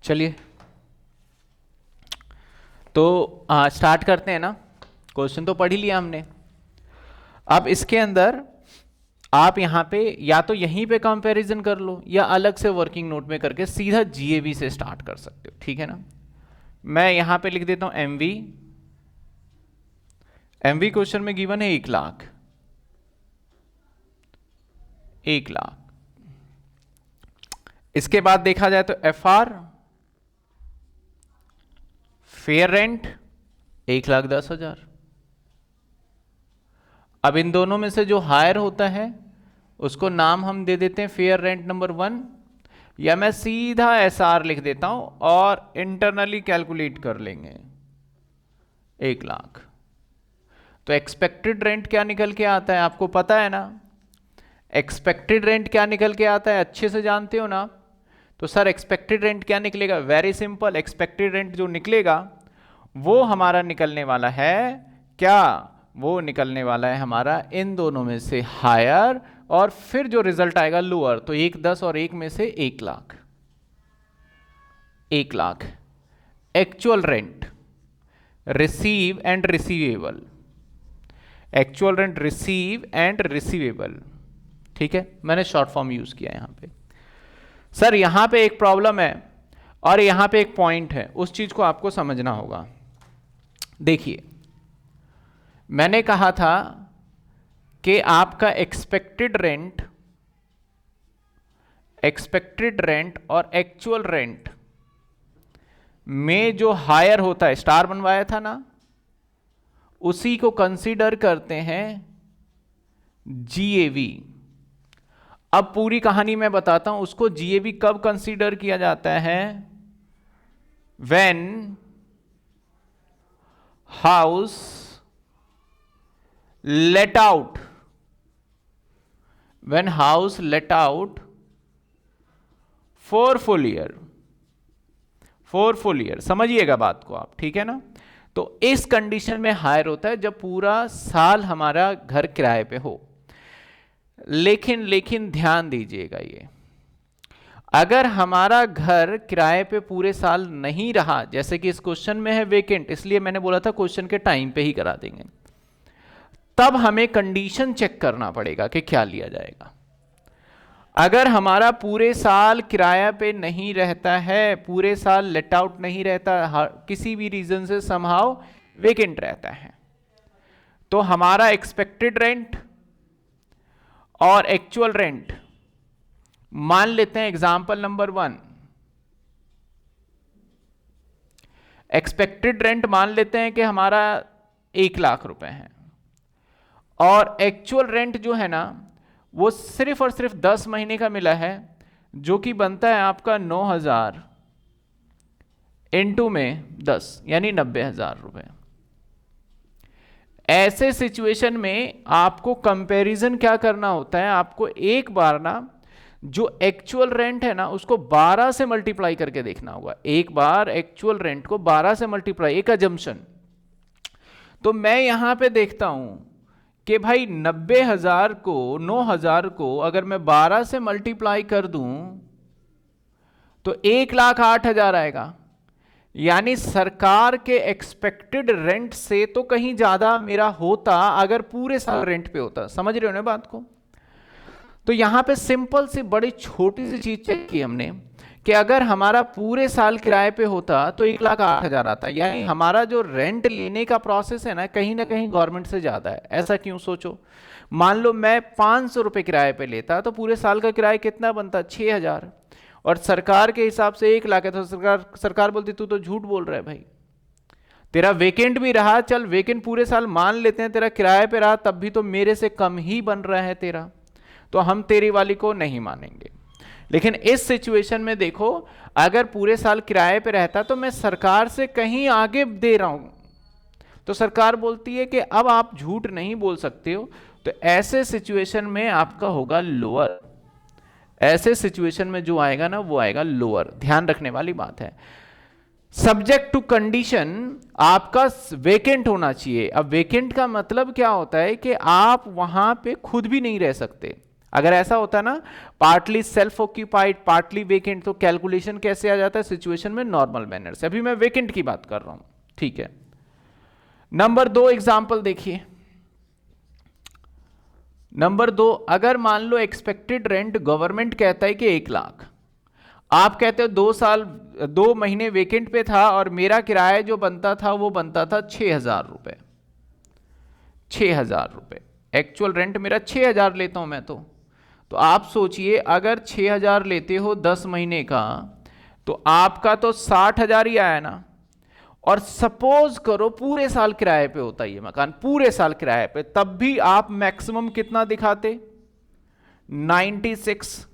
चलिए तो स्टार्ट करते हैं ना। क्वेश्चन तो पढ़ ही लिया हमने। अब इसके अंदर आप यहाँ पे या तो यहीं पे कंपैरिजन कर लो या अलग से वर्किंग नोट में करके सीधा जीएवी से स्टार्ट कर सकते हो, ठीक है ना। मैं यहाँ पे लिख देता हूँ एमवी। एमवी क्वेश्चन में गिवन है 1 लाख। 1 लाख। इसके बाद देखा जाए तो एफआर फेयर रेंट 1,10,000। अब इन दोनों में से जो हायर होता है उसको नाम हम दे देते हैं फेयर रेंट नंबर 1, या मैं सीधा एसआर लिख देता हूं और इंटरनली कैलकुलेट कर लेंगे 1 लाख। तो एक्सपेक्टेड रेंट क्या निकल के आता है आपको पता है ना। एक्सपेक्टेड रेंट क्या निकल के आता है अच्छे से जानते हो ना। तो सर एक्सपेक्टेड रेंट क्या निकलेगा, वेरी सिंपल। एक्सपेक्टेड रेंट जो निकलेगा वो हमारा निकलने वाला है क्या, वो निकलने वाला है हमारा इन दोनों में से हायर, और फिर जो रिजल्ट आएगा लोअर। तो 1,10 और 1 में से 1 lakh. 1 lakh actual rent receive and receivable. Actual rent receive and receivable, ठीक है। मैंने शॉर्ट फॉर्म यूज किया यहां पे। सर यहां पे एक प्रॉब्लम है और यहां पे एक पॉइंट है, उस चीज को आपको समझना होगा। देखिए मैंने कहा था कि आपका एक्सपेक्टेड रेंट और एक्चुअल रेंट में जो हायर होता है, स्टार बनवाया था ना, उसी को कंसीडर करते हैं जीएवी। अब पूरी कहानी मैं बताता हूं। उसको जीएवी कब कंसीडर किया जाता है, when house let out for full year। समझिएगा बात को आप, ठीक है ना। तो इस कंडीशन में हायर होता है जब पूरा साल हमारा घर किराए पे हो। लेकिन ध्यान दीजिएगा, ये अगर हमारा घर किराए पे पूरे साल नहीं रहा, जैसे कि इस क्वेश्चन में है वेकेंट, इसलिए मैंने बोला था क्वेश्चन के टाइम पे ही करा देंगे, तब हमें कंडीशन चेक करना पड़ेगा कि क्या लिया जाएगा। अगर हमारा पूरे साल किराया पे नहीं रहता है, पूरे साल लेट आउट नहीं रहता, किसी भी रीजन से समहाउ वेकेंट रहता है, तो हमारा एक्सपेक्टेड रेंट और एक्चुअल रेंट मान लेते हैं। एग्जांपल नंबर 1, एक्सपेक्टेड रेंट मान लेते हैं कि हमारा 1 लाख रुपए है, और एक्चुअल रेंट जो है ना वो सिर्फ और सिर्फ 10 महीने का मिला है, जो कि बनता है आपका 9,000 इंटू में 10 यानी 90,000 रुपए। ऐसे सिचुएशन में आपको कंपैरिजन क्या करना होता है, आपको एक बार ना जो एक्चुअल रेंट है ना उसको 12 से मल्टीप्लाई करके देखना होगा। एक बार एक्चुअल रेंट को 12 से मल्टीप्लाई, एक अजम्पशन। तो मैं यहां पे देखता हूं कि भाई 90,000 को 9,000 को अगर मैं 12 से मल्टीप्लाई कर दूं तो 1,08,000 आएगा। यानी सरकार के एक्सपेक्टेड रेंट से तो कहीं ज्यादा मेरा होता अगर पूरे साल रेंट पे होता। समझ रहे हो ना बात को। तो यहां पे सिंपल सी बड़ी छोटी सी चीज चेक की हमने कि अगर हमारा पूरे साल किराए पे होता तो 1,08,000 आता। यानी हमारा जो रेंट लेने का प्रोसेस है ना कहीं गवर्नमेंट से ज्यादा है। ऐसा क्यों सोचो। मान लो मैं 500 रुपए किराए पे लेता तो पूरे साल का किराया कितना बनता, 6,000, और सरकार के हिसाब से 1 लाख है। तो सरकार बोलती तू तो झूठ बोल रहा है भाई, तेरा वेकेंट भी रहा, चल वेकेंट पूरे साल मान लेते हैं, तेरा किराए पे रहा तब भी तो मेरे से कम ही बन रहा है तेरा, तो हम तेरी वाली को नहीं मानेंगे। लेकिन इस सिचुएशन में देखो, अगर पूरे साल किराए पे रहता तो मैं सरकार से कहीं आगे दे रहा हूं, तो सरकार बोलती है कि अब आप झूठ नहीं बोल सकते हो। तो ऐसे सिचुएशन में आपका होगा लोअर। ऐसे सिचुएशन में जो आएगा ना वो आएगा लोअर। ध्यान रखने वाली बात है। सब्जेक्ट टू कंडीशन आपका वेकेंट होना चाहिए। अब वेकेंट का मतलब क्या होता है कि आप वहां पे खुद भी नहीं रह सकते। अगर ऐसा होता ना partly self occupied partly vacant, तो कैलकुलेशन कैसे आ जाता है सिचुएशन में, नॉर्मल मैनर से। अभी मैं वेकेंट की बात कर रहा हूं, ठीक है। नंबर 2 एग्जांपल देखिए। नंबर 2, अगर मान लो एक्सपेक्टेड रेंट गवर्नमेंट कहता है कि 1 लाख, आप कहते हो 2 महीने वेकेंट पे था और मेरा किराया जो बनता था वो बनता था 6,000 रुपए। 6,000 रुपए एक्चुअल रेंट मेरा 6,000 लेता हूं मैं तो आप सोचिए अगर 6,000 लेते हो 10 महीने का तो आपका तो 60,000 ही आया ना। और सपोज करो पूरे साल किराए पे होता ये मकान, पूरे साल किराए पे, तब भी आप मैक्सिमम कितना दिखाते, 96।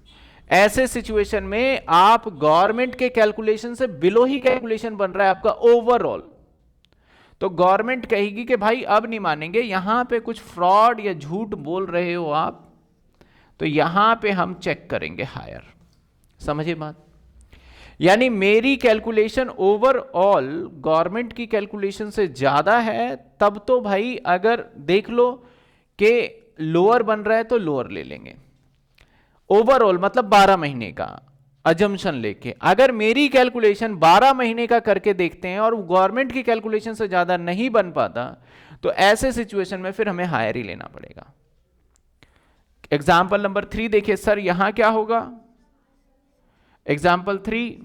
ऐसे सिचुएशन में आप गवर्नमेंट के कैलकुलेशन से बिलो ही कैलकुलेशन बन रहा है आपका ओवरऑल। तो गवर्नमेंट कहेगी कि भाई अब नहीं मानेंगे, यहां पे कुछ फ्रॉड या झूठ बोल रहे हो आप, तो यहां पे हम चेक करेंगे हायर। समझिए बात, यानी मेरी कैलकुलेशन ओवरऑल गवर्नमेंट की कैलकुलेशन से ज्यादा है, तब तो भाई अगर देख लो कि लोअर बन रहा है तो लोअर ले लेंगे। ओवरऑल मतलब 12 महीने का अजम्पशन लेके, अगर मेरी कैलकुलेशन 12 महीने का करके देखते हैं और गवर्नमेंट की कैलकुलेशन से ज्यादा नहीं बन पाता, तो ऐसे सिचुएशन में फिर हमें हायर ही लेना पड़ेगा। एग्जाम्पल नंबर 3 देखिए सर, यहां क्या होगा। एग्जाम्पल 3,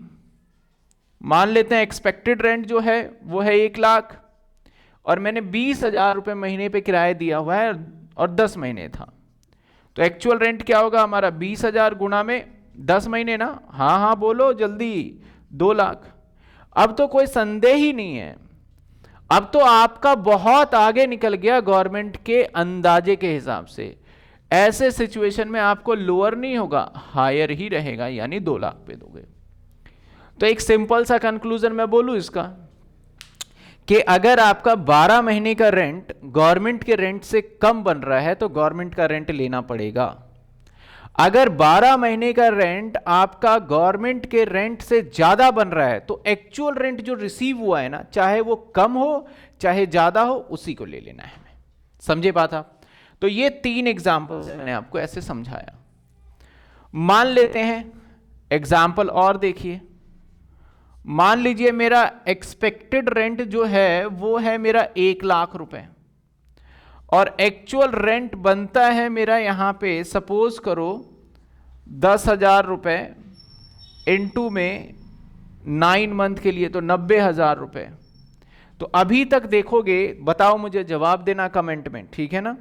मान लेते हैं एक्सपेक्टेड रेंट जो है वो है 1 लाख और मैंने 20,000 रुपए महीने पे किराया दिया हुआ है और 10 महीने था, तो एक्चुअल रेंट क्या होगा हमारा 20,000 गुना में 10 महीने ना। हाँ हाँ बोलो जल्दी, 2 लाख। अब तो कोई संदेह ही नहीं है, अब तो आपका बहुत आगे निकल गया गवर्नमेंट के अंदाजे के हिसाब से। ऐसे सिचुएशन में आपको लोअर नहीं होगा, हायर ही रहेगा, यानी 2 लाख पे दोगे। तो एक सिंपल सा कंक्लूजन मैं बोलूं इसका कि अगर आपका 12 महीने का रेंट गवर्नमेंट के रेंट से कम बन रहा है तो गवर्नमेंट का रेंट लेना पड़ेगा। अगर 12 महीने का रेंट आपका गवर्नमेंट के रेंट से ज्यादा बन रहा है तो एक्चुअल रेंट जो रिसीव हुआ है ना, चाहे वो कम हो चाहे ज्यादा हो, उसी को ले लेना है हमें। समझे बात आप? तो ये 3 एग्जाम्पल मैंने आपको ऐसे समझाया। मान लेते हैं एग्जाम्पल और देखिए। मान लीजिए मेरा एक्सपेक्टेड रेंट जो है वो है मेरा 1 लाख रुपए और एक्चुअल रेंट बनता है मेरा यहां पे सपोज करो 10,000 रुपए इनटू में 9 मंथ के लिए तो 90,000 रुपए। तो अभी तक देखोगे, बताओ मुझे, जवाब देना कमेंट में, ठीक है ना?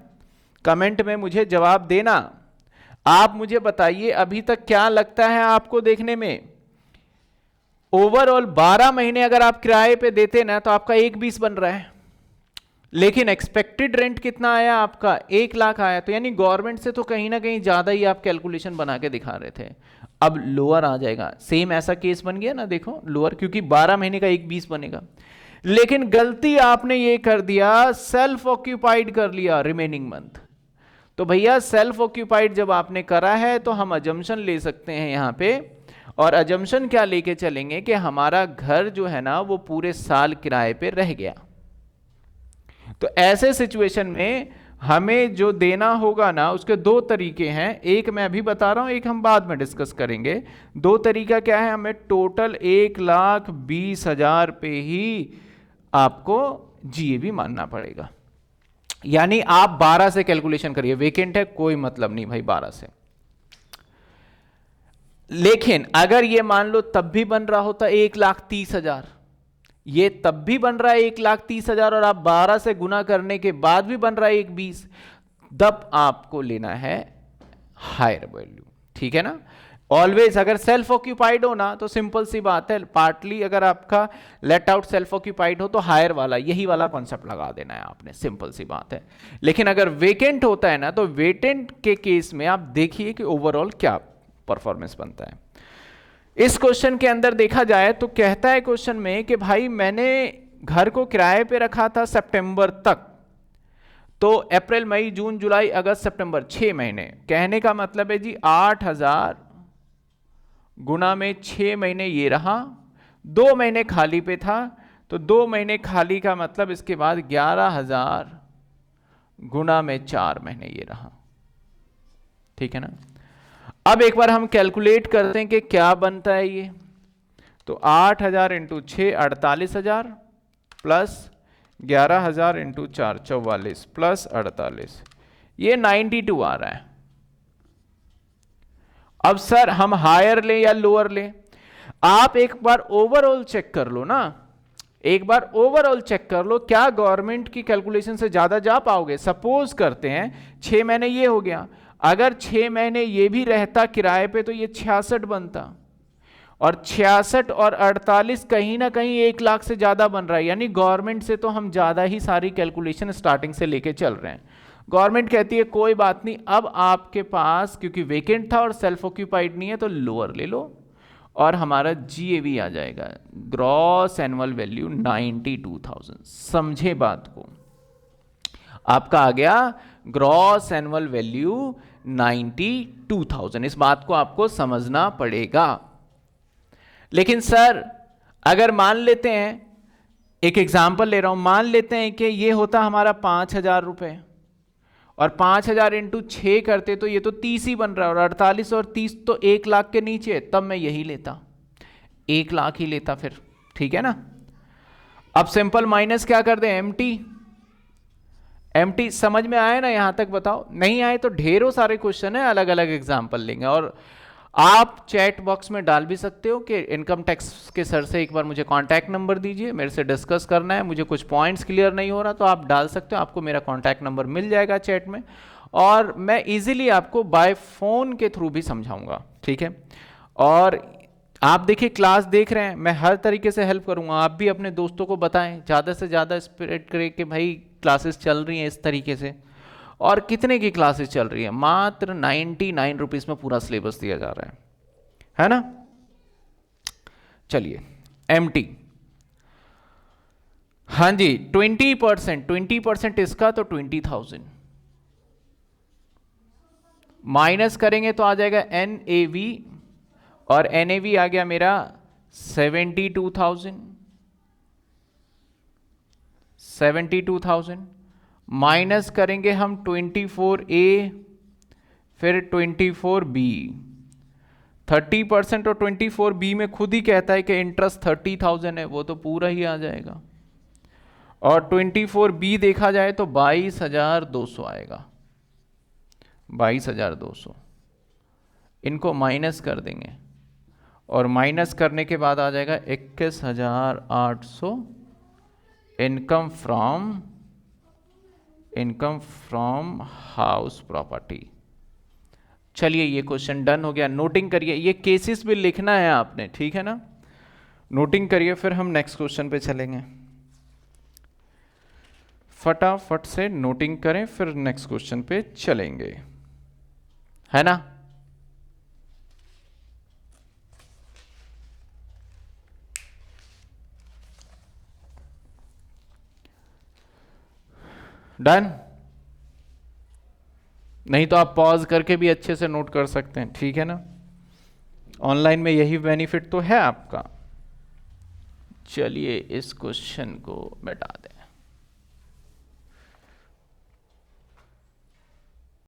कमेंट में मुझे जवाब देना। आप मुझे बताइए अभी तक क्या लगता है आपको देखने में। ओवरऑल 12 महीने अगर आप किराए पे देते ना तो आपका 1,20 बन रहा है, लेकिन एक्सपेक्टेड रेंट कितना आया आपका 1 लाख आया, तो यानी गवर्नमेंट से तो कहीं ना कहीं ज्यादा ही आप कैलकुलेशन बना के दिखा रहे थे। अब लोअर आ जाएगा, सेम ऐसा केस बन गया ना, देखो लोअर, क्योंकि 12 महीने का 1,20 बनेगा। लेकिन गलती आपने ये कर दिया, सेल्फ ऑक्यूपाइड कर लिया रिमेनिंग मंथ। तो भैया सेल्फ ऑक्यूपाइड जब आपने करा है तो हम अजम्पशन ले सकते हैं यहां पे, और अजम्पशन क्या लेके चलेंगे कि हमारा घर जो है ना वो पूरे साल किराए पे रह गया। तो ऐसे सिचुएशन में हमें जो देना होगा ना उसके 2 तरीके हैं, एक मैं अभी बता रहा हूं, एक हम बाद में डिस्कस करेंगे। 2 तरीका क्या है, हमें टोटल 1,20,000 पे ही आपको जीएबी मानना पड़ेगा। यानी आप 12 से कैलकुलेशन करिए, वेकेंट है कोई मतलब नहीं भाई 12 से। लेकिन अगर ये मान लो तब भी बन रहा होता 1,30,000, ये तब भी बन रहा है 1,30,000 और आप 12 से गुना करने के बाद भी बन रहा है 1,20, तब आपको लेना है हायर वैल्यू, ठीक है ना? ऑलवेज अगर सेल्फ ऑक्यूपाइड हो ना तो सिंपल सी बात है, पार्टली अगर आपका लेट आउट सेल्फ ऑक्यूपाइड हो तो हायर वाला, यही वाला कॉन्सेप्ट लगा देना है आपने, सिंपल सी बात है। लेकिन अगर वेकेंट होता है ना तो वेकेंट के केस में आप देखिए कि ओवरऑल क्या परफॉर्मेंस बनता है। इस क्वेश्चन के अंदर देखा जाए तो कहता है क्वेश्चन में कि भाई मैंने घर को किराए पे रखा था सितंबर तक, तो अप्रैल मई जून जुलाई अगस्त सितंबर 6 महीने, कहने का मतलब है जी 8,000 गुना में 6 महीने ये रहा, 2 महीने खाली पे था, तो 2 महीने खाली का मतलब इसके बाद 11,000 गुना में 4 महीने ये रहा। ठीक है ना। अब एक बार हम कैलकुलेट करते हैं कि क्या बनता है ये। तो 8000 इंटू 6 48,000 प्लस 11,000 इंटू 4 44 प्लस 48, ये 92 आ रहा है। अब सर हम हायर लें या लोअर लें? आप एक बार ओवरऑल चेक कर लो ना, एक बार ओवरऑल चेक कर लो, क्या गवर्नमेंट की कैलकुलेशन से ज्यादा जा पाओगे? सपोज करते हैं 6 महीने ये हो गया, अगर 6 महीने ये भी रहता किराए पे तो ये 66 बनता, और 66 और 48 कहीं ना कहीं 1 लाख से ज्यादा बन रहा है, यानी गवर्नमेंट से तो हम ज्यादा ही सारी कैलकुलेशन स्टार्टिंग से लेके चल रहे हैं। गवर्नमेंट कहती है कोई बात नहीं, अब आपके पास क्योंकि वेकेंट था और सेल्फ ऑक्यूपाइड नहीं है तो लोअर ले लो, और हमारा जीएवी आ जाएगा ग्रॉस एनुअल वैल्यू 92,000। समझे बात को? आपका आ गया ग्रॉस एनुअल वैल्यू 92,000। इस बात को आपको समझना पड़ेगा। लेकिन सर अगर मान लेते हैं, एक एग्जांपल ले रहा हूं, मान लेते हैं कि ये होता हमारा 5,000 रुपए, और 5,000 इंटू 6 करते तो ये तो 30 ही बन रहा है, और 48 और 30 तो 1 लाख के नीचे, तब मैं यही लेता, 1 लाख ही लेता फिर। ठीक है ना। अब सिंपल माइनस क्या कर दें, एम्प्टी। एम्प्टी समझ में आया ना यहां तक? बताओ, नहीं आए तो ढेरों सारे क्वेश्चन है, अलग अलग एग्जाम्पल लेंगे, और आप चैट बॉक्स में डाल भी सकते हो कि इनकम टैक्स के सर से एक बार मुझे कांटेक्ट नंबर दीजिए, मेरे से डिस्कस करना है, मुझे कुछ पॉइंट्स क्लियर नहीं हो रहा, तो आप डाल सकते हो, आपको मेरा कांटेक्ट नंबर मिल जाएगा चैट में, और मैं इजीली आपको बाय फोन के थ्रू भी समझाऊंगा। ठीक है। और आप देखिए क्लास देख रहे हैं, मैं हर तरीके से हेल्प करूंगा, आप भी अपने दोस्तों को बताएं, ज़्यादा से ज़्यादा स्प्रेड करें कि भाई क्लासेस चल रही हैं इस तरीके से। और कितने की क्लासेस चल रही है? मात्र 99 रुपीज़ में पूरा सिलेबस दिया जा रहा है ना। चलिए एमटी, हाँ जी 20% इसका तो 20,000 माइनस करेंगे तो आ जाएगा एनएवी, और एनएवी आ गया मेरा 72,000 माइनस करेंगे हम 24A फिर 24B। 30% और 24B में खुद ही कहता है कि इंटरेस्ट 30,000 है, वो तो पूरा ही आ जाएगा, और 24B देखा जाए तो 22,200 आएगा, 22,200। इनको माइनस कर देंगे, और माइनस करने के बाद आ जाएगा 21,800 इनकम फ्रॉम हाउस प्रॉपर्टी। चलिए ये क्वेश्चन डन हो गया, नोटिंग करिए, ये केसेस भी लिखना है आपने, ठीक है ना, नोटिंग करिए, फिर हम नेक्स्ट क्वेश्चन पे चलेंगे। फटाफट से नोटिंग करें, फिर नेक्स्ट क्वेश्चन पे चलेंगे, है ना। डन? नहीं तो आप पॉज करके भी अच्छे से नोट कर सकते हैं, ठीक है ना, ऑनलाइन में यही बेनिफिट तो है आपका। चलिए इस क्वेश्चन को मिटा दें।